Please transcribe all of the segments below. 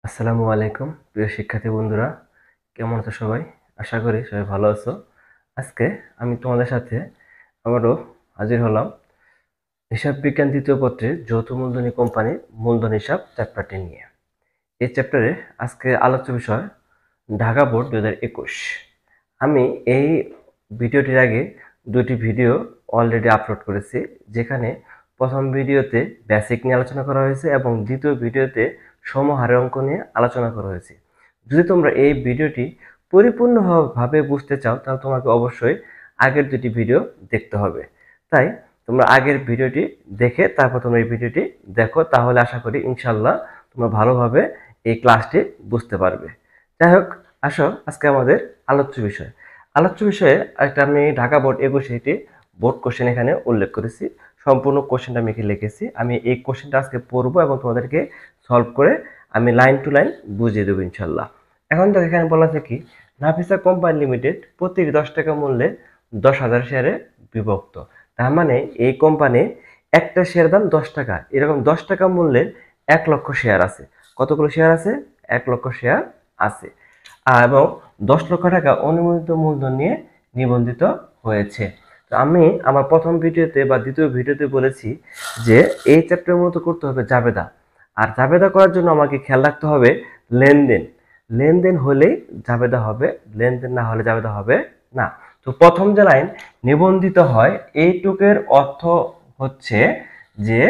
আসসালামু আলাইকুম প্রিয় শিক্ষার্থী বন্ধুরা, কেমন আছো সবাই? আশা করি সবাই ভালো আছো। আজকে আমি তোমাদের সাথে আবারও হাজির হলাম হিসাব বিজ্ঞান দ্বিতীয় পত্রের যৌথ মূলধনী কোম্পানির মূলধন হিসাব চ্যাপ্টারটি নিয়ে। এই চ্যাপ্টারে আজকে আলোচ্য বিষয় ঢাকা বোর্ড 2021। আমি এই ভিডিওটির আগে দুটি ভিডিও অলরেডি আপলোড করেছি, যেখানে প্রথম ভিডিওতে বেসিক নিয়ে আলোচনা করা হয়েছে এবং দ্বিতীয় ভিডিওতে সমহারের অঙ্ক নিয়ে আলোচনা করা হয়েছে। যদি তোমরা এই ভিডিওটি পরিপূর্ণভাবে বুঝতে চাও, তাহলে তোমাকে অবশ্যই আগের দুটি ভিডিও দেখতে হবে। তাই তোমরা আগের ভিডিওটি দেখে তারপর তোমরা এই ভিডিওটি দেখো, তাহলে আশা করি ইনশাল্লাহ তোমরা ভালোভাবে এই ক্লাসটি বুঝতে পারবে। যাই হোক, আসো আজকে আমাদের আলোচ্য বিষয়ে একটা আমি ঢাকা বোর্ড 21 একটি বোর্ড কোশ্চেন এখানে উল্লেখ করেছি। সম্পূর্ণ কোশ্চেনটা আমি এখানে লিখেছি। আমি এই কোশ্চেনটা আজকে পড়বো এবং তোমাদেরকে সলভ করে আমি লাইন টু লাইন বুঝিয়ে দেবো ইনশাল্লাহ। এখন তো এখানে বলা আছে কি, নাফিসা কোম্পানি লিমিটেড প্রতি 10 টাকা মূল্যে 10,000 শেয়ারে বিভক্ত। তার মানে এই কোম্পানি একটা শেয়ার দাম 10 টাকা, এরকম 10 টাকা মূল্যের 1 লক্ষ শেয়ার আছে। কতগুলো শেয়ার আছে? 1 লক্ষ শেয়ার আছে। এবং 10 লক্ষ টাকা অনুমোদিত মূলধন নিয়ে নিবন্ধিত হয়েছে। তো আমি আমার প্রথম ভিডিওতে বা দ্বিতীয় ভিডিওতে বলেছি যে এই চ্যাপ্টারের মতো করতে হবে জাবেদা। আর জাবেদা করার জন্য আমাকে খেয়াল রাখতে হবে লেনদেন। লেনদেন হলেই জাবেদা হবে, লেনদেন না হলে জাবেদা হবে না। তো প্রথম যে লাইন নিবন্ধিত হয়, এইটুকের অর্থ হচ্ছে যে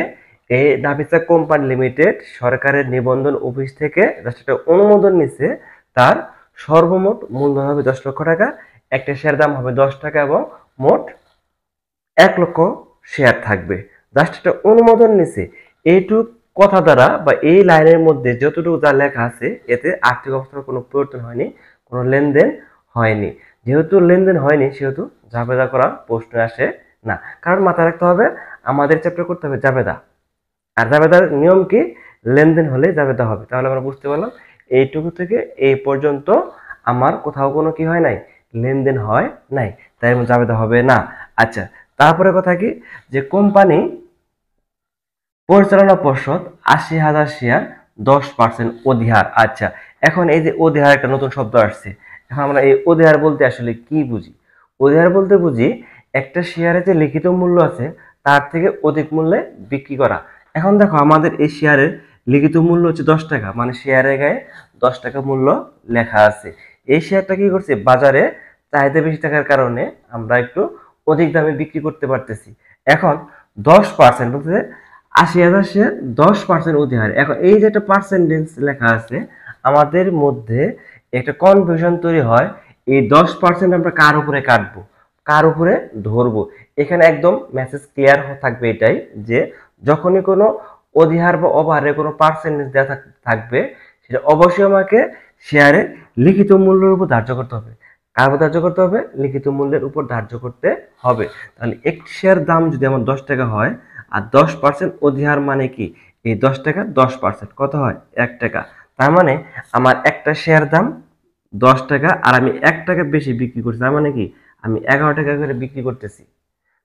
এই নাফিসা কোম্পানি লিমিটেড সরকারের নিবন্ধন অফিস থেকে একটা অনুমোদন নিছে, তার সর্বমোট মূলধন হবে 10 লক্ষ টাকা, একটা শেয়ার দাম হবে 10 টাকা এবং মোট 1 লক্ষ শেয়ার থাকবে। জাস্ট একটা অনুমোদন নিছে। এইটুক কথা দ্বারা বা এই লাইনের মধ্যে যতটুকু যা লেখা আছে, এতে আর্থিক অবস্থার কোনো পরিবর্তন হয়নি, কোনো লেনদেন হয়নি। যেহেতু লেনদেন হয়নি, সেহেতু জাবেদা করার প্রশ্ন আসে না। কারণ মাথায় রাখতে হবে আমাদের চ্যাপ্টার করতে হবে জাবেদা। আর জাবেদার নিয়ম কি? লেনদেন হলে জাবেদা হবে। তাহলে আমরা বুঝতে পারলাম এইটুকু থেকে এই পর্যন্ত আমার কোথাও কোনো কি হয় নাই, লেনদেন হয় নাই, তাই জাবেদা হবে না। আচ্ছা, তারপরে কথা কি, যে কোম্পানি পরিচালনা পর্ষদ 80,000 শেয়ার 10% অধিহার। আচ্ছা, এখন এই যে অধিহার একটা নতুন শব্দ আসছে। এখন আমরা এই অধিহার বলতে আসলে কি বুঝি? অধিহার বলতে বুঝি একটা শেয়ারে যে লিখিত মূল্য আছে তার থেকে অধিক মূল্যে বিক্রি করা। এখন দেখো, আমাদের এই শেয়ারের লিখিত মূল্য হচ্ছে 10 টাকা, মানে শেয়ারের গায়ে 10 টাকা মূল্য লেখা আছে। এই শেয়ারটা কি করছে, বাজারে চাহিদা বেশি থাকার কারণে আমরা একটু অধিক দামে বিক্রি করতে পারতেছি। এখন 10% বলতে 80,000 শেয়ার 10% অধিহার। এখন এই যে একটা পার্সেন্টেজ লেখা আছে, আমাদের মধ্যে একটা কনফিউশন তৈরি হয়, এই 10% আমরা কার উপরে কাটবো, কার উপরে ধরবো। এখানে একদম মেসেজ ক্লিয়ার থাকবে এটাই, যে যখনই কোনো অধিহার বা ওভারে কোনো পার্সেন্টেজ দেওয়া থাকবে, সেটা অবশ্যই আমাকে শেয়ারে লিখিত মূল্যের উপর ধার্য করতে হবে। কার উপর ধার্য করতে হবে? লিখিত মূল্যের উপর ধার্য করতে হবে। তাহলে একটি শেয়ার দাম যদি আমার 10 টাকা হয়, আর 10% অধিহার মানে কি, এই 10 টাকা 10% কত হয়? 1 টাকা। তার মানে আমার একটা শেয়ার দাম 10 টাকা, আর আমি 1 টাকা বেশি বিক্রি করছি, তার মানে কি আমি 11 টাকা করে বিক্রি করতেছি।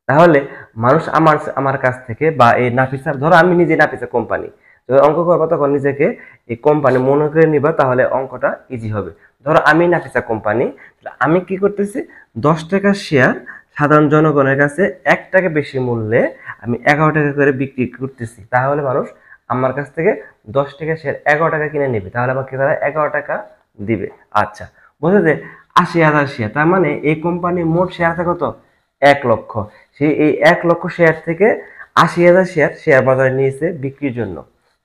তাহলে মানুষ আমার আমার কাছ থেকে বা এই নাফিসা, ধরো আমি নিজে নাফিসা কোম্পানি, যখন অঙ্ক করবো তখন নিজেকে এই কোম্পানি মনে করে নিবা, তাহলে অঙ্কটা ইজি হবে। ধরো আমি নাফিসা কোম্পানি, আমি কি করতেছি, 10 টাকার শেয়ার সাধারণ জনগণের কাছে 1 টাকা বেশি মূল্যে আমি 11 টাকা করে বিক্রি করতেছি। তাহলে মানুষ আমার কাছ থেকে 10 টাকা শেয়ার 11 টাকা কিনে নেবে, তাহলে আমাকে তারা 11 টাকা দিবে। আচ্ছা, বুঝলে যে 80,000 শেয়ার, তার মানে এই কোম্পানির মোট শেয়ার আছে কত? 1 লক্ষ। সেই এই 1 লক্ষ শেয়ার থেকে 80,000 শেয়ার শেয়ার বাজারে নিয়েছে বিক্রির জন্য।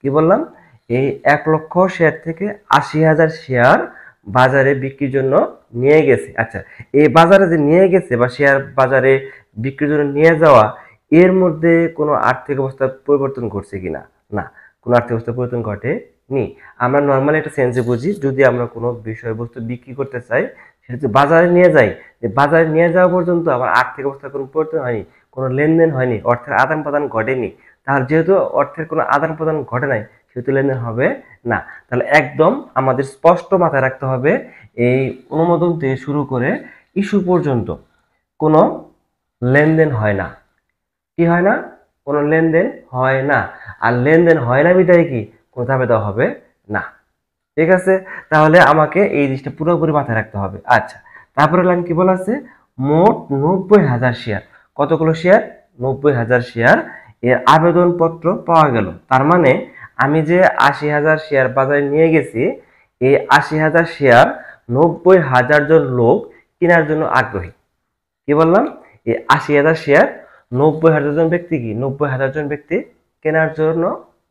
কি বললাম? এই 1 লক্ষ শেয়ার থেকে 80,000 শেয়ার বাজারে বিক্রির জন্য নিয়ে গেছে। আচ্ছা, এই বাজারে যে নিয়ে গেছে বা শেয়ার বাজারে বিক্রির জন্য নিয়ে যাওয়া, এর মধ্যে কোনো আর্থিক অবস্থার পরিবর্তন ঘটছে কিনা? না, কোনো আর্থিক অবস্থার পরিবর্তন ঘটেনি। আমরা নর্মালি একটা সেন্সে বুঝি, যদি আমরা কোনো বিষয়বস্তু বিক্রি করতে চাই, সেটা যদি বাজারে নিয়ে যাই, যে বাজারে নিয়ে যাওয়া পর্যন্ত আমার আর্থিক অবস্থার কোনো পরিবর্তন হয়নি, কোনো লেনদেন হয়নি, অর্থের আদান প্রদান ঘটেনি, তাহলে যেহেতু অর্থের কোনো আদান প্রদান ঘটে নাই, সেহেতু লেনদেন হবে না। তাহলে একদম আমাদের স্পষ্ট মাথায় রাখতে হবে, এই অনুমোদন থেকে শুরু করে ইস্যু পর্যন্ত কোনো লেনদেন হয় না। কি হয় না? কোনো লেনদেন হয় না। আর লেনদেন হয় না বিধায় কি কোনো জাবেদা হবে না। ঠিক আছে, তাহলে আমাকে এই জিনিসটা পুরোপুরি মাথায় রাখতে হবে। আচ্ছা, তারপরে লাইন কি বলা আছে, মোট 90,000 শেয়ার। কতগুলো শেয়ার? 90,000 শেয়ার এর আবেদনপত্র পাওয়া গেল। তার মানে আমি যে 80,000 শেয়ার বাজারে নিয়ে গেছি, এই 80,000 শেয়ার 90,000 জন লোক কেনার জন্য আগ্রহী। কি বললাম? এই 80,000 শেয়ার 90,000 জন ব্যক্তি, কি 90,000 জন ব্যক্তি কেনার জন্য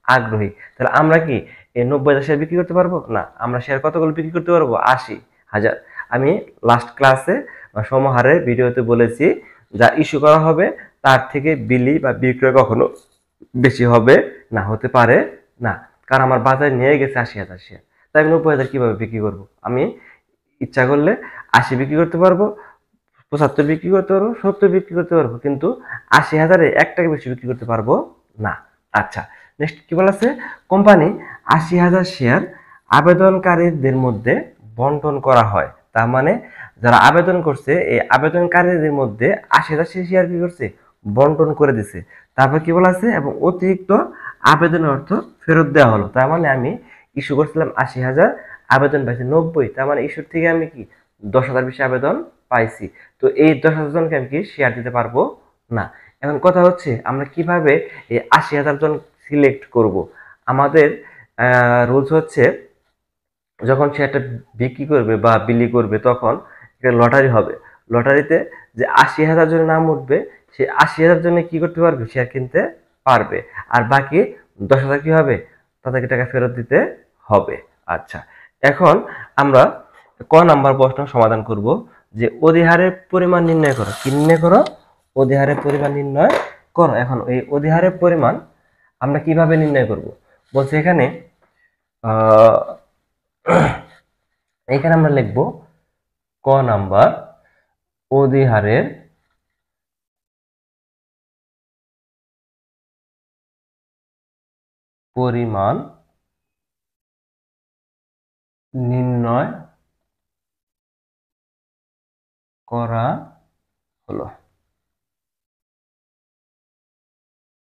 আগ্রহী। তাহলে আমরা কি এই 90,000 শেয়ার বিক্রি করতে পারবো না? আমরা শেয়ার কতগুলো বিক্রি করতে পারবো? 80,000। আমি লাস্ট ক্লাসে সমাহারে ভিডিওতে বলেছি, যা ইস্যু করা হবে তার থেকে বিলি বা বিক্রয় কখনো বেশি হবে না, হতে পারে না। কারণ আমার বাজারে নিয়ে গেছে 80,000 শেয়ার, তাই আমি 90,000 কিভাবে বিক্রি করব? আমি ইচ্ছা করলে 80 বিক্রি করতে পারবো, 75 বিক্রি করতে পারবো, 70 বিক্রি করতে পারবো, কিন্তু 80,000-এ 1 টাকা বেশি বিক্রি করতে পারবো না। আচ্ছা, নেক্সট কি বলা আছে, কোম্পানি 80,000 শেয়ার আবেদনকারীদের মধ্যে বন্টন করা হয়। তার মানে যারা আবেদন করছে, এই আবেদনকারীদের মধ্যে 80,000 শেয়ার কি করছে? বন্টন করে দিছে। তারপর কি বলা আছে, এবং অতিরিক্ত আবেদনের অর্থ ফেরত দেওয়া হলো। তার মানে আমি ইস্যু করছিলাম 80,000, আবেদন পাইছি 90, তার মানে ইস্যুর থেকে আমি কি 10,000 বেশি আবেদন পাইছি। তো এই 10,000 জনকে আমি কি শেয়ার দিতে পারবো না। এখন কথা হচ্ছে, আমরা কিভাবে এই 80,000 জন সিলেক্ট করব? আমাদের রুলস হচ্ছে, যখন শেয়ারটা বিক্রি করবে বা বিলি করবে, তখন একটা লটারি হবে। লটারিতে যে 80,000 জনের নাম উঠবে, সেই 80,000 জনে কি করতে পারবে? শেয়ার কিনতে পারবে। আর বাকি 10,000 কি হবে? তাদেরকে টাকা ফেরত দিতে হবে। আচ্ছা, এখন আমরা ক নাম্বার প্রশ্ন সমাধান করব, যে অধিহারের পরিমাণ নির্ণয় করো। কি নির্ণয় করো? অধিহারের পরিমাণ নির্ণয় করো। এখন এই অধিহারের পরিমাণ আমরা কিভাবে নির্ণয় করব? বলছে এখানে এখানে আমরা লিখব ক নাম্বার, অধিহারের পরিমাণ নির্ণয় করা হলো।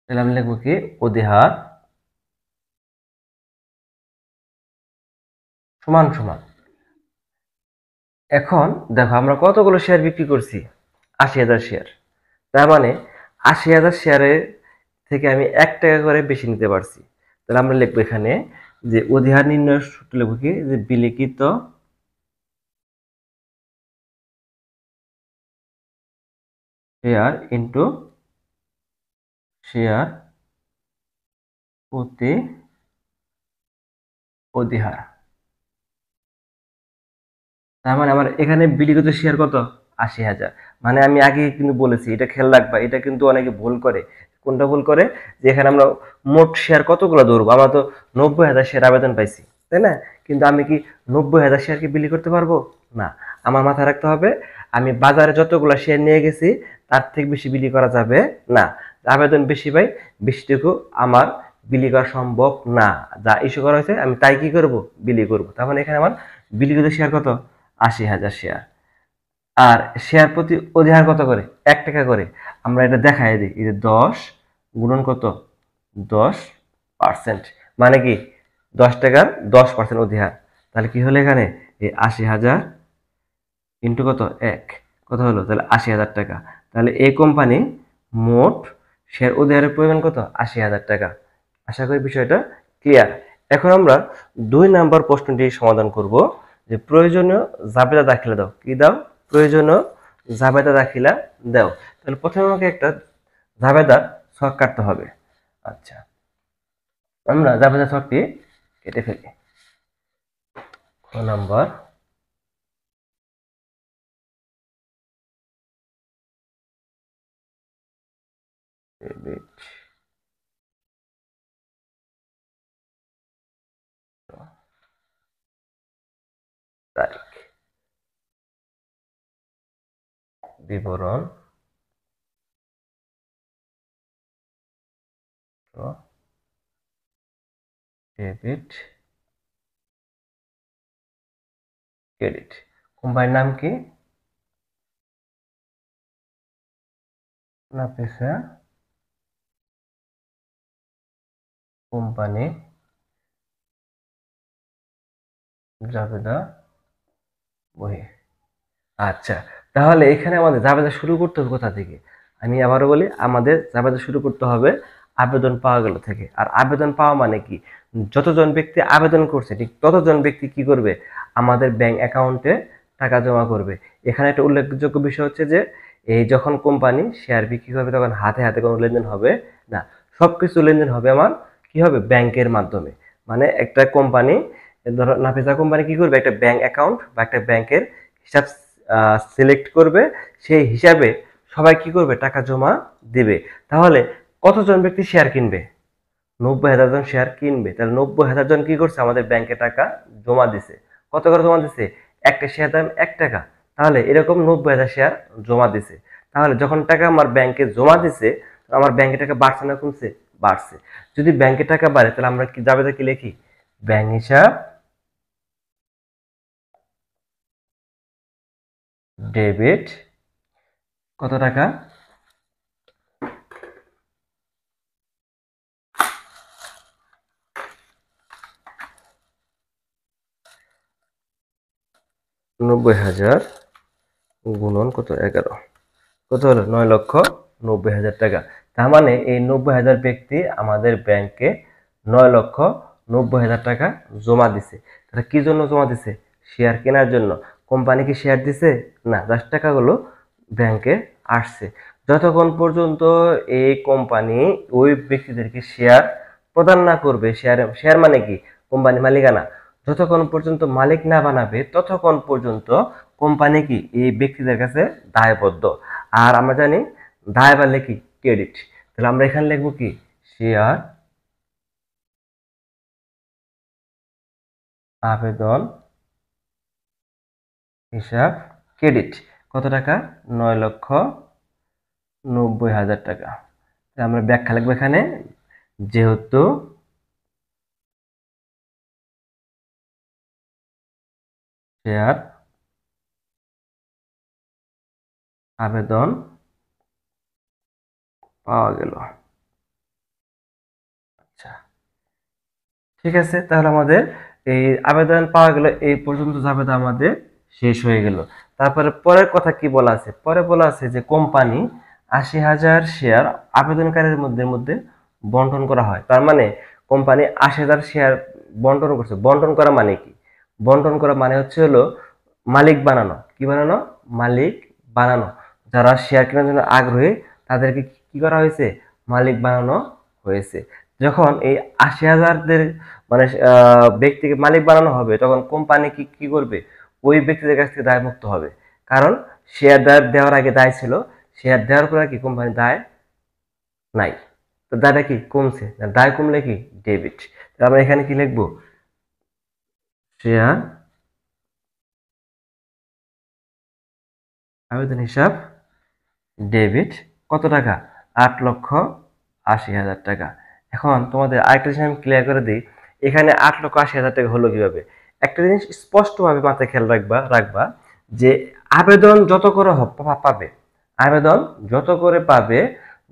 তাহলে আমি লিখবো কি, অধিহার সমান সমান, এখন দেখো আমরা কতগুলো শেয়ার বিক্রি করছি? 80,000 শেয়ার। তার মানে 80,000 শেয়ারের থেকে আমি 1 টাকা করে বেশি নিতে পারছি। তাহলে আমরা লিখবো এখানে যে অধিহার নির্ণয়ের সূত্র লিখবো কি, যে বিলিখিত শেয়ার ইন্টু শেয়ার প্রতি অধিহার। তার মানে আমার এখানে বিলিখিত শেয়ার কত? 80,000। মানে আমি আগে কিন্তু বলেছি, এটা খেয়াল রাখবা, এটা কিন্তু অনেকে ভুল করে। কোনটা ভুল করে? যে এখানে আমরা মোট শেয়ার কতগুলো ধরবো, আমরা তো 90,000 শেয়ার আবেদন পাইছি, তাই না? কিন্তু আমি কি 90,000 শেয়ারকে বিলি করতে পারবো না? আমার মাথায় রাখতে হবে, আমি বাজারে যতগুলো শেয়ার নিয়ে গেছি তার থেকে বেশি বিলি করা যাবে না। আবেদন বেশি পাই, বেশিটুকু আমার বিলি করা সম্ভব না। যা ইস্যু করা হয়েছে আমি তাই কি করব? বিলি করব। তার মানে এখানে আমার বিলিখিত শেয়ার কত? 80,000 শেয়ার। আর শেয়ার প্রতি অধিহার কত করে? 1 টাকা করে। আমরা এটা দেখাই দিই, এই যে 10 গুণন কত? 10%। মানে কি 10 টাকার 10% অধিহার। তাহলে কি হলো এখানে? এই 80,000 ইন্টু কত? 1, কত হলো? তাহলে 80,000 টাকা। তাহলে এই কোম্পানি মোট শেয়ার অধিহারের পরিমাণ কত? 80,000 টাকা। আশা করি বিষয়টা ক্লিয়ার। এখন আমরা 2 নাম্বার প্রশ্নটি সমাধান করব, যে প্রয়োজনীয় জাবেদা দাখিলা দাও। কি দাও? প্রয়োজনীয় জাবেদা দাখিলা দাও। তাহলে প্রথমে আমাকে একটা জাবেদার ছক কাটতে হবে। আচ্ছা, আমরা জাবেদা ছকটি কেটে ফেলি। ক নাম্বার, ডেবিট তারিখ, বিবরণ ডেবিট ক্রেডিট। কোম্পানির নাম কি? নাফিসা কোম্পানি জাবেদা বহি। আচ্ছা, তাহলে এখানে আমাদের জাবেদা শুরু করতে হবে কোথা থেকে? আমি আবারও বলি, আমাদের জাবেদা শুরু করতে হবে আবেদন পাওয়া গেল থেকে। আর আবেদন পাওয়া মানে কি? যতজন ব্যক্তি আবেদন করছে ঠিক ততজন ব্যক্তি কি করবে? আমাদের ব্যাংক অ্যাকাউন্টে টাকা জমা করবে। এখানে একটা উল্লেখযোগ্য বিষয় হচ্ছে যে এই যখন কোম্পানি শেয়ার বিক্রি করবে তখন হাতে হাতে কোনো লেনদেন হবে না। সবকিছু লেনদেন হবে আমার কি হবে? ব্যাংকের মাধ্যমে। মানে একটা কোম্পানি, ধরো নাফিসা কোম্পানি কি করবে? একটা ব্যাংক অ্যাকাউন্ট বা একটা ব্যাংকের হিসাব সিলেক্ট করবে, সেই হিসাবে সবাই কি করবে? টাকা জমা দিবে। তাহলে কতজন ব্যক্তি শেয়ার কিনবে? 90,000 জন শেয়ার কিনবে। তাহলে 90,000 জন কি করছে? আমাদের ব্যাংকে টাকা জমা দিছে। কত করে জমা দিছে? একটা শেয়ার দাম 1 টাকা। তাহলে এরকম 90,000 শেয়ার জমা দিছে। তাহলে যখন টাকা আমার ব্যাংকে জমা দিছে, আমার ব্যাংকে টাকা বাড়ছে না কমছে? বাড়ছে। যদি ব্যাংকে টাকা বাড়ে তাহলে আমরা কি জাবেদা কি লিখি? ব্যাংক হিসাব ডেবিট কত টাকা? 90,000 গুণন কত? 11। কত হলো? 9,90,000 টাকা। তার মানে এই 90,000 ব্যক্তি আমাদের ব্যাংকে 9,90,000 টাকা জমা দিছে। তারা কি জন্য জমা দিছে? শেয়ার কেনার জন্য। কোম্পানি কি শেয়ার দিছে? না, জাস্ট টাকাগুলো ব্যাংকে আসছে। যতক্ষণ পর্যন্ত এই কোম্পানি ওই ব্যক্তিদেরকে শেয়ার প্রদান না করবে, শেয়ার শেয়ার মানে কি? কোম্পানি মালিকানা। যতক্ষণ পর্যন্ত মালিক না বানাবে ততক্ষণ পর্যন্ত কোম্পানি কি এই ব্যক্তিদের কাছে দায়বদ্ধ। আর আমরা জানি দায় বাড়লে কি? ক্রেডিট। তাহলে আমরা এখানে লিখবো কি? শেয়ার আবেদন হিসাব ক্রেডিট কত টাকা? 9,90,000 টাকা। আমরা ব্যাখ্যা লিখবো এখানে, যেহেতু শেয়ার আবেদন পাওয়া গেল। আচ্ছা, ঠিক আছে। তাহলে আমাদের এই আবেদন পাওয়া গেল, এই পর্যন্ত আবেদন আমাদের শেষ হয়ে গেল। তারপরে পরের কথা কি বলা আছে? পরে বলা আছে যে কোম্পানি 80,000 শেয়ার আবেদনকারীর মধ্যে মধ্যে বন্টন করা হয়। তার মানে কোম্পানি 80,000 শেয়ার বন্টন করছে। বন্টন করা মানে কি? বন্টন করা মানে হচ্ছে হলো মালিক বানানো। কি বানানো? মালিক বানানো। যারা শেয়ার কেনার জন্য আগ্রহী তাদেরকে কি করা হয়েছে? মালিক বানানো হয়েছে। যখন এই 80,000 মানে ব্যক্তিকে মালিক বানানো হবে তখন কোম্পানি কি কি করবে? ওই ব্যক্তিদের কাছ থেকে দায় মুক্ত হবে। কারণ শেয়ার দেওয়ার আগে দায় ছিল, শেয়ার দেওয়ার পরে কি কোম্পানি দায় নাই। তো দায়টা কি? কমছে। দায় কমলে কি? ডেবিট। আমরা এখানে কি লিখবো? শেয়ার আবেদন হিসাব ডেবিট কত টাকা? 8,80,000 টাকা। এখন তোমাদের আরেকটা জিনিস আমি ক্লিয়ার করে দিই, এখানে 8,80,000 টাকা হলো কিভাবে? একটা জিনিস স্পষ্টভাবে মাথায় খেয়াল রাখবা যে আবেদন যত করে পাবে, আবেদন যত করে পাবে,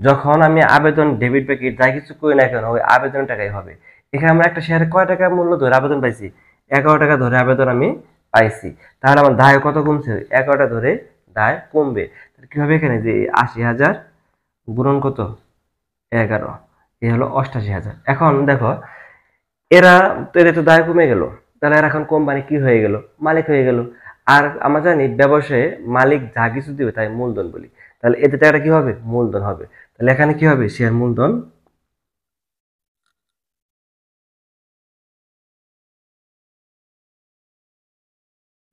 যখন আমি আবেদন ডেবিট বা ক্রেডিট যাই কিছু করি না কেন ওই আবেদন টাকাই হবে। এখানে আমরা একটা শেয়ারে কয় টাকা মূল্য ধরে আবেদন পাইছি? 11 টাকা ধরে আবেদন আমি পাইছি। তাহলে আমার দায় কত কমছে? 11 টাকা ধরে দায় কমবে। কি হবে এখানে? যে 80,000 গুণন কত? 11, এ হলো 88,000। এখন দেখো এরা তো, এদের তো দায় কমে গেল। তাহলে এরা এখন কোম্পানি কি হয়ে গেল? মালিক হয়ে গেল। আর আমরা জানি ব্যবসায়ে মালিক যা কিছু দিবে তাই মূলধন বলি। তাহলে এদের টাকাটা কি হবে? মূলধন হবে। তাহলে এখানে কি হবে? শেয়ার মূলধন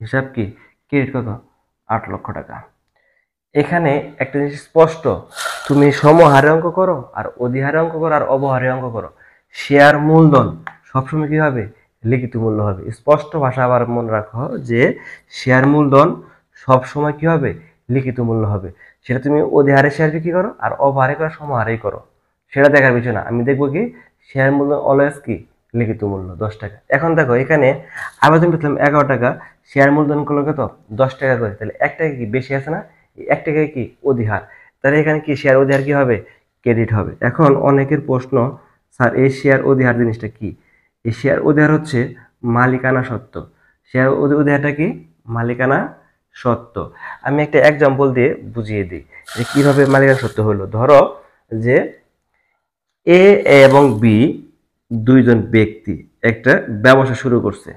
হিসাব কি? ক্রেডিট কত? 8 লক্ষ টাকা। এখানে একটা জিনিস স্পষ্ট, তুমি সমহারে অঙ্ক করো আর অধিহারে অঙ্ক করো আর অবহারে অঙ্ক করো, শেয়ার মূলধন সবসময় কি হবে? লিখিত মূল্য হবে। স্পষ্ট ভাষা আবার মনে রাখো যে শেয়ার মূলধন সবসময় কি হবে? লিখিত মূল্য হবে। সেটা তুমি অধিহারে শেয়ার বিক্রি করো আর অবহারে করো, সমহারেই করো, সেটা দেখার বিষয় না। আমি দেখবো কি শেয়ার মূলধন অলওয়েজ কি? লিখিত মূল্য 10 টাকা। এখন দেখো এখানে আবেদন করলাম 11 টাকা, শেয়ার মূলধন করলো কত? 10 টাকা করে। তাহলে 1 টাকা কি বেশি আছে না? 1 টাকায় কি? অধিহার। তাহলে এখানে কি শেয়ার অধিহার কি হবে? ক্রেডিট হবে। এখন অনেকের প্রশ্ন, স্যার এই শেয়ার অধিহার জিনিসটা কি? এই শেয়ার অধিহার হচ্ছে মালিকানা সত্ত্ব। শেয়ার অধিহারটা কি? মালিকানা সত্ত্ব। আমি একটা এক্সাম্পল দিয়ে বুঝিয়ে দিই যে কিভাবে মালিকানা সত্ত্ব হলো। ধরো যে এ এবং বি দুইজন ব্যক্তি একটা ব্যবসা শুরু করছে।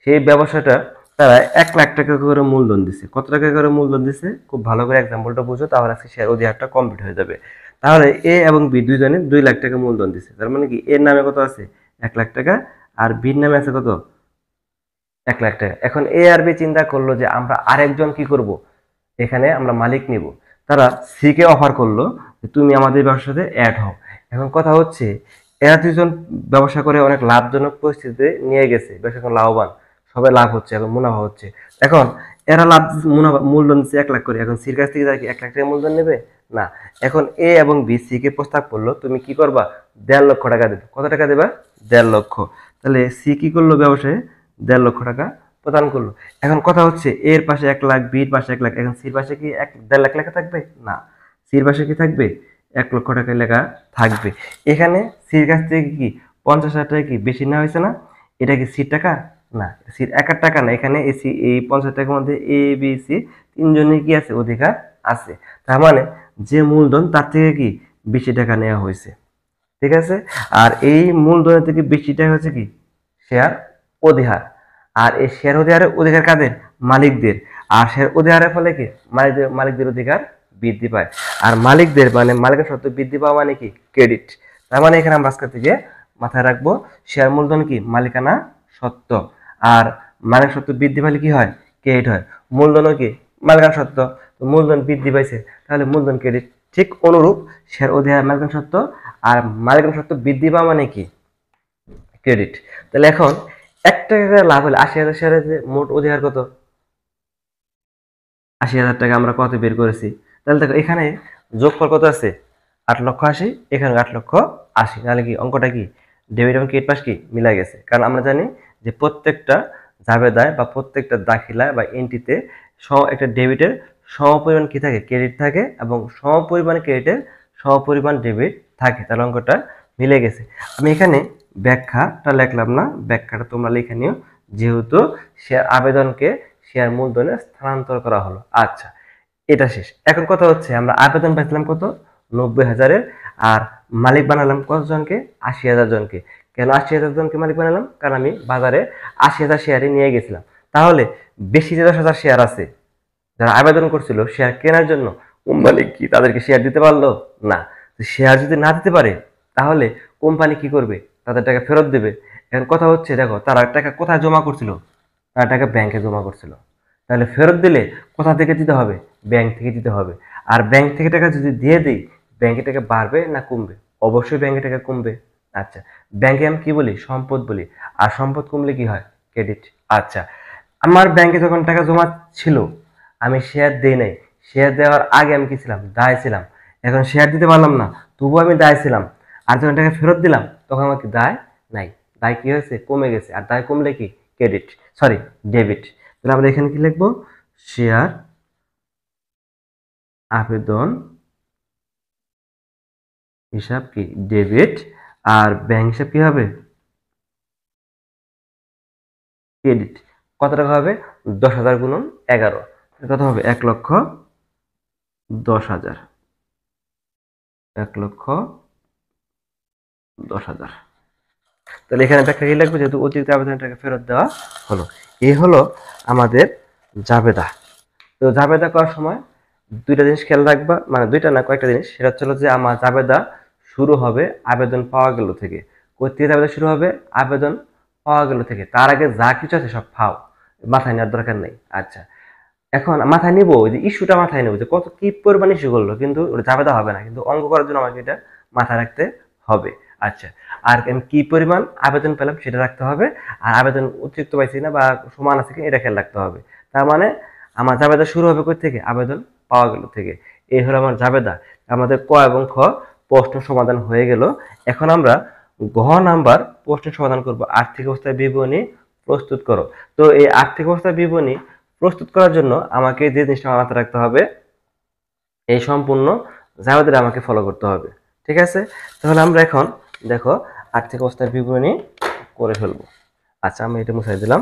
সেই ব্যবসাটা তারা 1,00,000 টাকা করে মূলধন দিছে। কত টাকা করে মূলধন দিছে? খুব ভালো করে এক্সাম্পলটা বুঝো, তাহলে আজকে শেয়ার অধিহারটা কমপ্লিট হয়ে যাবে। তাহলে এ এবং বি দুইজনে 2,00,000 টাকা মূলধন দিছে। তার মানে কি এর নামে কত আছে? 1,00,000 টাকা, আর বির নামে আছে কত? 1,00,000 টাকা। এখন এ আর বি চিন্তা করলো যে আমরা আরেকজন কি করব, এখানে আমরা মালিক নিব। তারা সি কে অফার করলো যে তুমি আমাদের ব্যবসার সাথে অ্যাড হও। এখন কথা হচ্ছে এরা দুজন ব্যবসা করে অনেক লাভজনক পরিস্থিতিতে নিয়ে গেছে, ব্যবসা এখন লাভবান, সবাই লাভ হচ্ছে, এখন মুনাফা হচ্ছে। এখন এরা লাভ মুনাফা মূলধন দিচ্ছে 1,00,000 করে, এখন সির কাছ থেকে তারা কি 1,00,000 টাকা মূলধন নেবে? না। এখন এ এবং বি সি কে প্রস্তাব করলো তুমি কি করবা? 1,50,000 টাকা দেবে। কত টাকা দেবা? 1,50,000। তাহলে সি কি করলো? ব্যবসায় 1,50,000 টাকা প্রদান করলো। এখন কথা হচ্ছে এর পাশে 1,00,000, বির পাশে 1,00,000, এখন সির পাশে কি 1,50,000 লেখা থাকবে? না, সির পাশে কি থাকবে? 1,00,000 টাকা লেখা থাকবে। এখানে সির কাছ থেকে কি 50,000 টাকা কি বেশি নেওয়া হয়েছে না? এটা কি সির টাকা? না, সির একার টাকা না। এখানে এই 50,000 টাকার মধ্যে এ বি সি তিনজনের কি আছে? অধিকার আছে। তার মানে যে মূলধন তার থেকে কি বেশি টাকা নেওয়া হয়েছে। ঠিক আছে। আর এই মূলধনের থেকে বেশি টাকা হচ্ছে কি? শেয়ার অধিহার। আর এই শেয়ার অধিহারের অধিকার কাদের? মালিকদের। আর শেয়ার অধিহারের ফলে কি মালিকদের অধিকার বৃদ্ধি পায়। আর মালিকদের মানে মালিকের সত্ত্ব বৃদ্ধি পাওয়া মানে কি? ক্রেডিট। তার মানে এখানে আমরা আজকে থেকে মাথায় রাখবো শেয়ার মূলধন কি? মালিকানা সত্ত্ব। আর মালিক সত্ত্ব বৃদ্ধি পাইলে কি হয়? ক্রেডিট হয়। মূলধনও কি? মালিকানা সত্ত্ব। তো মূলধন বৃদ্ধি পাইছে, তাহলে মূলধন ক্রেডিট। ঠিক অনুরূপ শেয়ার অধিহার মালিকানা সত্ত্ব, আর মালিকানা সত্ত্ব বৃদ্ধি পাওয়া মানে কি? ক্রেডিট। তাহলে এখন 1 টাকা করে লাভ হলে 80,000 শেয়ারের যে মোট অধিকার কত? 80,000 টাকা আমরা কত বের করেছি? তাহলে দেখো এখানে যোগফল কত আছে? 8,80,000, এখানে 8,80,000। তাহলে কি অঙ্কটা কি? ডেবিট এবং ক্রেডিট পাশ কি মিলা গেছে। কারণ আমরা জানি যে প্রত্যেকটা জাবেদায় বা প্রত্যেকটা দাখিলায় বা এন্ট্রিতে একটা ডেবিটের সমপরিমাণ কি থাকে? ক্রেডিট থাকে, এবং সমপরিমাণ ক্রেডিটের সমপরিমাণ ডেবিট থাকে। তাহলে অঙ্কটা মিলে গেছে। আমি এখানে ব্যাখ্যাটা লিখলাম না, ব্যাখ্যাটা তোমরা লিখে নিও, যেহেতু শেয়ার আবেদনকে শেয়ার মূলধনে স্থানান্তর করা হলো। আচ্ছা, এটা শেষ। এখন কথা হচ্ছে আমরা আবেদন পাইছিলাম কত? 90,000-এর। আর মালিক বানালাম কতজনকে? 80,000 জনকে। কেন 80,000 জনকে মালিক বানালাম? কারণ আমি বাজারে 80,000 শেয়ারই নিয়ে গেছিলাম। তাহলে বেশি যে 10,000 শেয়ার আছে যারা আবেদন করছিল শেয়ার কেনার জন্য, কোম্পানি কি তাদেরকে শেয়ার দিতে পারলো? না। শেয়ার যদি না দিতে পারে তাহলে কোম্পানি কি করবে? তাদের টাকা ফেরত দেবে। এখন কথা হচ্ছে দেখো তারা টাকা কোথায় জমা করছিল? তারা টাকা ব্যাংকে জমা করছিল। তাহলে ফেরত দিলে কোথা থেকে দিতে হবে? ব্যাংক থেকে দিতে হবে। আর ব্যাংক থেকে টাকা যদি দিয়ে দিই, ব্যাংকে টাকা বাড়বে না কমবে? অবশ্যই ব্যাংকে টাকা কমবে। আচ্ছা, ব্যাংকে আমি কি বলি? সম্পদ বলি। আর সম্পদ কমলে কি হয়? ক্রেডিট। আচ্ছা, আমার ব্যাংকে যখন টাকা জমা ছিল, আমি শেয়ার দেই নাই। শেয়ার দেওয়ার আগে আমি কি ছিলাম? দায় ছিলাম। এখন শেয়ার দিতে পারলাম না, তবুও আমি দায় ছিলাম। আর যখন টাকা ফেরত দিলাম তখন আমার কি দায় নাই? দায় কি হয়েছে? কমে গেছে। আর দায় কমলে কি? Credit, sorry debit. তাহলে আমরা এখানে কি লিখবো? শেয়ার আবেদন হিসাব কি? ডেবিট। আর ব্যাংক হিসাব কি হবে? ক্রেডিট। কত টাকা হবে? 10,000 গুণন 11। কত হবে? 1,10,000। 1,10,000। তাহলে এখানে ব্যাখ্যা কি লিখবো? যেহেতু অতিরিক্ত আবেদনের টাকা ফেরত দেওয়া হলো। এই হলো আমাদের জাবেদা। তো জাবেদা করার সময় দুইটা জিনিস খেয়াল রাখবা, মানে দুইটা না, কয়েকটা জিনিস। সেটা হচ্ছে যে আমার জাবেদা শুরু হবে আবেদন পাওয়া গেল থেকে। কোথা থেকে জাবেদা শুরু হবে? আবেদন পাওয়া গেল থেকে। তার আগে যা কিছু আছে সব ফাও, মাথায় নেওয়ার দরকার নেই। আচ্ছা, এখন মাথায় নিব যে ইস্যুটা মাথায় নেব, যে কত কি পরিমাণ ইস্যু করলো, কিন্তু ওটা জাবেদা হবে না। কিন্তু অঙ্ক করার জন্য আমাকে এটা মাথায় রাখতে হবে। আচ্ছা, আর আমি কি পরিমাণ আবেদন পেলাম সেটা রাখতে হবে। আর আবেদন অতিরিক্ত পাইছি না বা সমান আছে কি এটা খেয়াল রাখতে হবে। তার মানে আমার জাবেদা শুরু হবে কোথা থেকে? আবেদন পাওয়া গেল থেকে। এই হলো আমার জাবেদা। আমাদের ক এবং খ প্রশ্ন সমাধান হয়ে গেল। এখন আমরা ঘ নাম্বার প্রশ্ন সমাধান করব। আর্থিক অবস্থার বিবরণী প্রস্তুত করো। তো এই আর্থিক অবস্থার বিবরণী প্রস্তুত করার জন্য আমাকে যে জিনিসটা মাথায় রাখতে হবে, এই সম্পূর্ণ জাবেদাটা আমাকে ফলো করতে হবে। ঠিক আছে। তাহলে আমরা এখন দেখো আর্থিক অবস্থার বিবরণী করে ফেলবো। আচ্ছা, আমি এটা মুছাই দিলাম।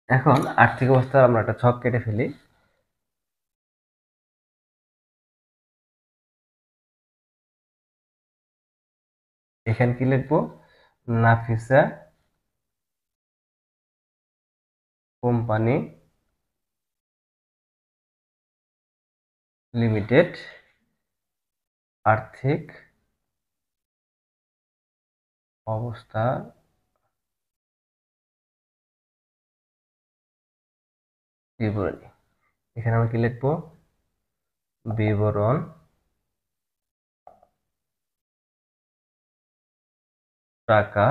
এখন আর্থিক অবস্থার আমরা একটা ছক কেটে ফেলি। এখানে কি লিখবো? নাফিসা কোম্পানি লিমিটেড আর্থিক অবস্থা বিবরণী। এখানে আমরা কি লিখবো? বিবরণ টাকা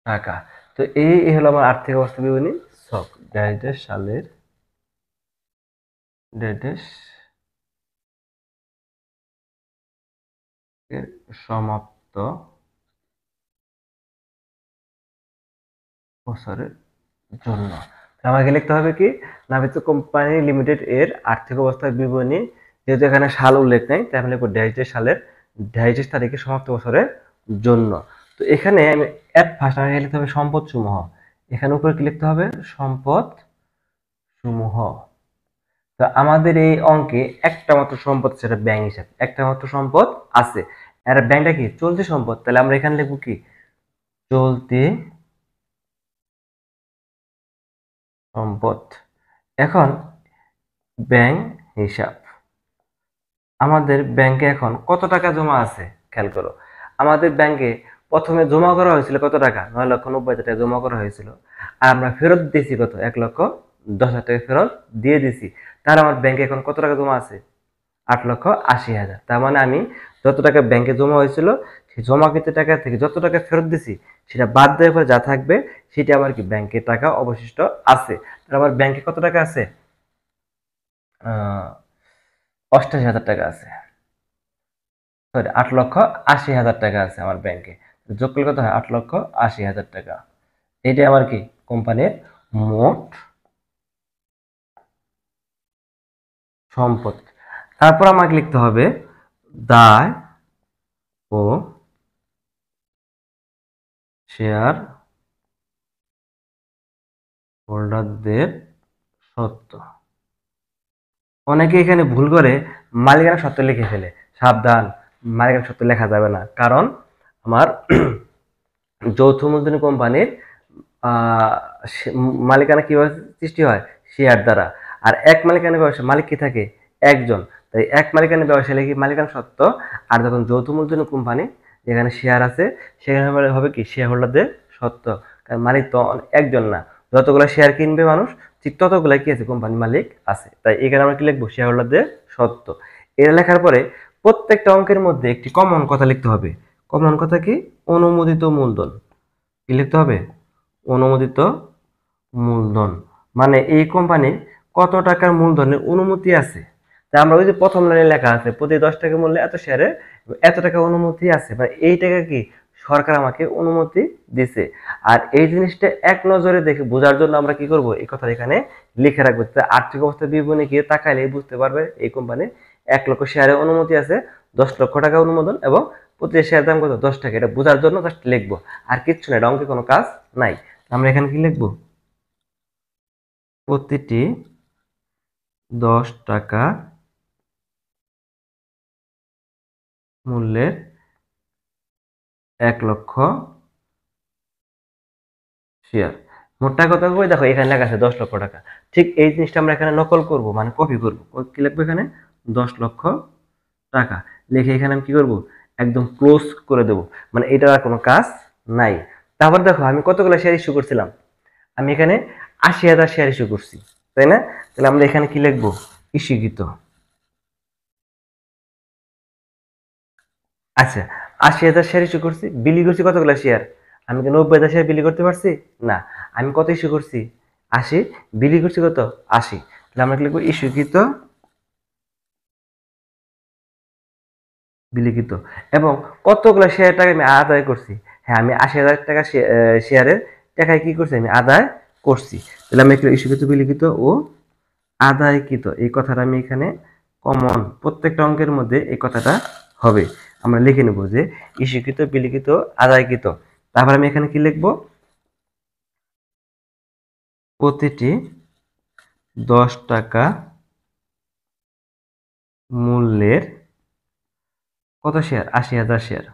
টাকা। তো এই হলো আমার আর্থিক অবস্থা বিবরণী ছক। ড্যাশ সালের ড্যাশ এর সমাপ্ত বছরের জন্য আমাকে লিখতে হবে কি? নাফিসা কোম্পানি লিমিটেড এর আর্থিক অবস্থার বিবরণী। যেহেতু এখানে সাল উল্লেখ নেই, তাই আমি লিখবো ড্যাশ সালের ড্যাশ তারিখে সমাপ্ত বছরের জন্য। তো এখানে আমি এট ফার্স্ট আমাকে লিখতে হবে সম্পদ সমূহ। এখানে উপরে কি লিখতে হবে? সম্পদ সমূহ। তো আমাদের এই অঙ্কে একটা মাত্র সম্পদ, সেটা ব্যাংক হিসাব, একটা মাত্র সম্পদ আছে। আর ব্যাংকটা কি? চলতি সম্পদ। তাহলে আমরা এখানে লিখবো কি? চলতি সম্পদ। এখন ব্যাংক হিসাব। আমাদের ব্যাংকে এখন কত টাকা জমা আছে খেয়াল করো। আমাদের ব্যাংকে প্রথমে জমা করা হয়েছিল কত টাকা? 9,90,000 টাকা জমা করা হয়েছিল। আর আমরা ফেরত দিয়েছি কত? 1,10,000 টাকা ফেরত দিয়ে দিছি। তাহলে আমার ব্যাংকে এখন কত টাকা জমা আছে? 8,80,000। তার মানে আমি যত টাকা ব্যাংকে জমা হয়েছিল, সেই জমাকৃত টাকা থেকে যত টাকা ফেরত দিছি, সেটা বাদ দেওয়ার পরে যা থাকবে সেটা আমার কি? ব্যাংকের টাকা অবশিষ্ট আছে। তাহলে আমার ব্যাংকে কত টাকা আছে? 88,000 টাকা আছে। সরি, 8,80,000 টাকা আছে আমার ব্যাংকে। যোগ করলে কত হয়? 8,80,000 টাকা। এটাই আমার কি? কোম্পানির মোট সম্পদ। তারপর আমাকে লিখতে হবে দায় ও শেয়ার হোল্ডারদের সত্ত্ব। অনেকে এখানে ভুল করে মালিকানা সত্ত্ব লিখে ফেলে। সাবধান, মালিকানা সত্ত্ব লেখা যাবে না। কারণ আমার যৌথ মূলধনী কোম্পানির মালিকানা কিভাবে সৃষ্টি হয়? শেয়ার দ্বারা। আর এক মালিকানা ব্যবসা মালিক কি থাকে? একজন। তাই এক মালিকানা ব্যবসা লিখি মালিকানা সত্ত্ব। আর যখন যৌথ মূলধনী কোম্পানি, যেখানে শেয়ার আছে, সেখানে হবে কি? শেয়ার হোল্ডারদের সত্ত্ব। কারণ মালিক তো একজন না, যতগুলো শেয়ার কিনবে মানুষ, ঠিক ততগুলো কি আছে? কোম্পানি মালিক আছে। তাই এখানে আমরা কি লিখবো? শেয়ার হোল্ডারদের সত্ত্ব। এটা লেখার পরে প্রত্যেকটা অঙ্কের মধ্যে একটি কমন কথা লিখতে হবে। কমন কথা কি? অনুমোদিত মূলধন। কি লিখতে হবে? অনুমোদিত মূলধন। মানে এই কোম্পানির কত টাকার মূলধনের অনুমতি আছে। তা আমরা ওই যে প্রথম লাইনে লেখা আছে প্রতি 10 টাকা মূল্যে এত শেয়ারে এত টাকা অনুমতি আছে, মানে এই টাকা কি? সরকার আমাকে অনুমতি দিছে। আর এই জিনিসটা এক নজরে দেখে বোঝার জন্য আমরা কি করব? এই কথা এখানে লিখে রাখবো। আর্থিক অবস্থা বিবরণী গিয়ে তাকাইলে বুঝতে পারবে এই কোম্পানির 1 লক্ষ শেয়ারের অনুমতি আছে, 10 লক্ষ টাকা অনুমোদন, এবং প্রতি শেয়ার দাম কত? 10 টাকা। এটা বোঝার জন্য জাস্ট লিখবো, আর কিচ্ছু না। এটা অঙ্কে কোনো কাজ নাই। আমরা এখানে কি লিখবো? প্রতিটি 10 টাকা মূল্যের 1 লক্ষ শেয়ার। মোট টাকা কত? কই দেখো এখানে লেখা আছে 10 লক্ষ টাকা। ঠিক এই জিনিসটা আমরা এখানে নকল করব, মানে কপি করব। কি লিখবো এখানে? 10 লক্ষ টাকা লিখে এখানে আমি কি করব? একদম ক্লোজ করে দেব, মানে এটার আর কোনো কাজ নাই। তারপর দেখো আমি কতগুলো শেয়ার ইস্যু করছিলাম? আমি এখানে 80,000 শেয়ার ইস্যু করছি, তাই না? তাহলে আমরা এখানে কি লিখবো? ইস্যুকৃত। আচ্ছা, 80,000 শেয়ার ইস্যু করছি, বিলি করছি কতগুলো শেয়ার? আমি কি 90,000 শেয়ার বিলি করতে পারছি? না। আমি কত ইস্যু করছি? 80। বিলি করছি কত? 80। তাহলে আমরা কি লিখবো? ইস্যুকৃত বিলিখিত। এবং কতগুলো শেয়ার টাকা আমি আদায় করছি? হ্যাঁ, আমি 80,000 টাকা শেয়ারের টাকায় কি করছি? আমি আদায় করছি। তাহলে আমি একটু ইস্যুকৃত, বিলিখিত ও আদায়কৃত এই কথাটা আমি এখানে কমন, প্রত্যেকটা অঙ্কের মধ্যে এই কথাটা হবে। আমরা লিখে নেব যে ইস্যুকৃত, বিলিখিত, আদায়কৃত। তারপর আমি এখানে কি লিখবো? প্রতিটি 10 টাকা মূল্যের কত শেয়ার? ৮০,০০০ শেয়ার।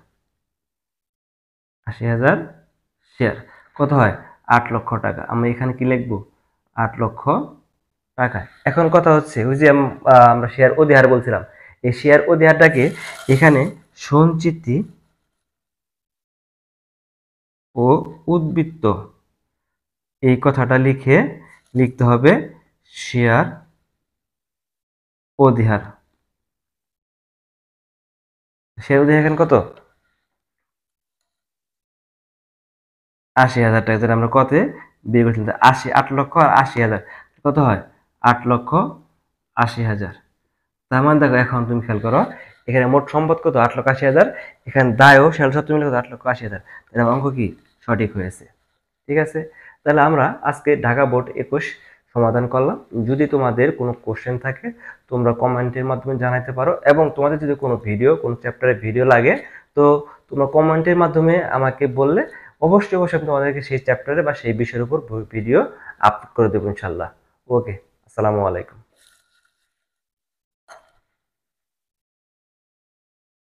৮০,০০০ শেয়ার কত হয়? ৮ লক্ষ টাকা। আমরা এখানে কি লিখবো? ৮ লক্ষ টাকা। এখন কথা হচ্ছে ওই যে আমরা শেয়ার অধিহার বলছিলাম, এই শেয়ার অধিহারটাকে এখানে সঞ্চিতি ও উদ্বৃত্ত এই কথাটা লিখতে হবে শেয়ার অধিহার। শেয়ার অধিহার এখানে কত? ৮০,০০০ টাকা, যেটা আমরা কতে বিয়ে করছিলাম। ৮ লক্ষ আর ৮০,০০০ কত হয়? ৮ লক্ষ ৮০,০০০। তার মানে দেখো, এখন তুমি খেয়াল করো, এখানে মোট সম্পদ কত? 8 লক্ষ 80,000। এখানে দায় ও শেয়ার সত্ত্ব মিলে কত? 8 লক্ষ 80,000। তাহলে অঙ্ক কি সঠিক হয়েছে? ঠিক আছে, তাহলে আমরা আজকে ঢাকা বোর্ড 21 সমাধান করলাম। যদি তোমাদের কোনো কোশ্চেন থাকে তোমরা কমেন্টের মাধ্যমে জানাতে পারো, এবং তোমাদের যদি কোনো কোনো চ্যাপ্টারের ভিডিও লাগে তো তোমরা কমেন্টের মাধ্যমে আমাকে বললে অবশ্যই আমি তোমাদেরকে সেই চ্যাপ্টারে বা সেই বিষয়ের উপর ভিডিও আপলোড করে দেবো ইনশাল্লাহ। ওকে, আসসালামু আলাইকুম।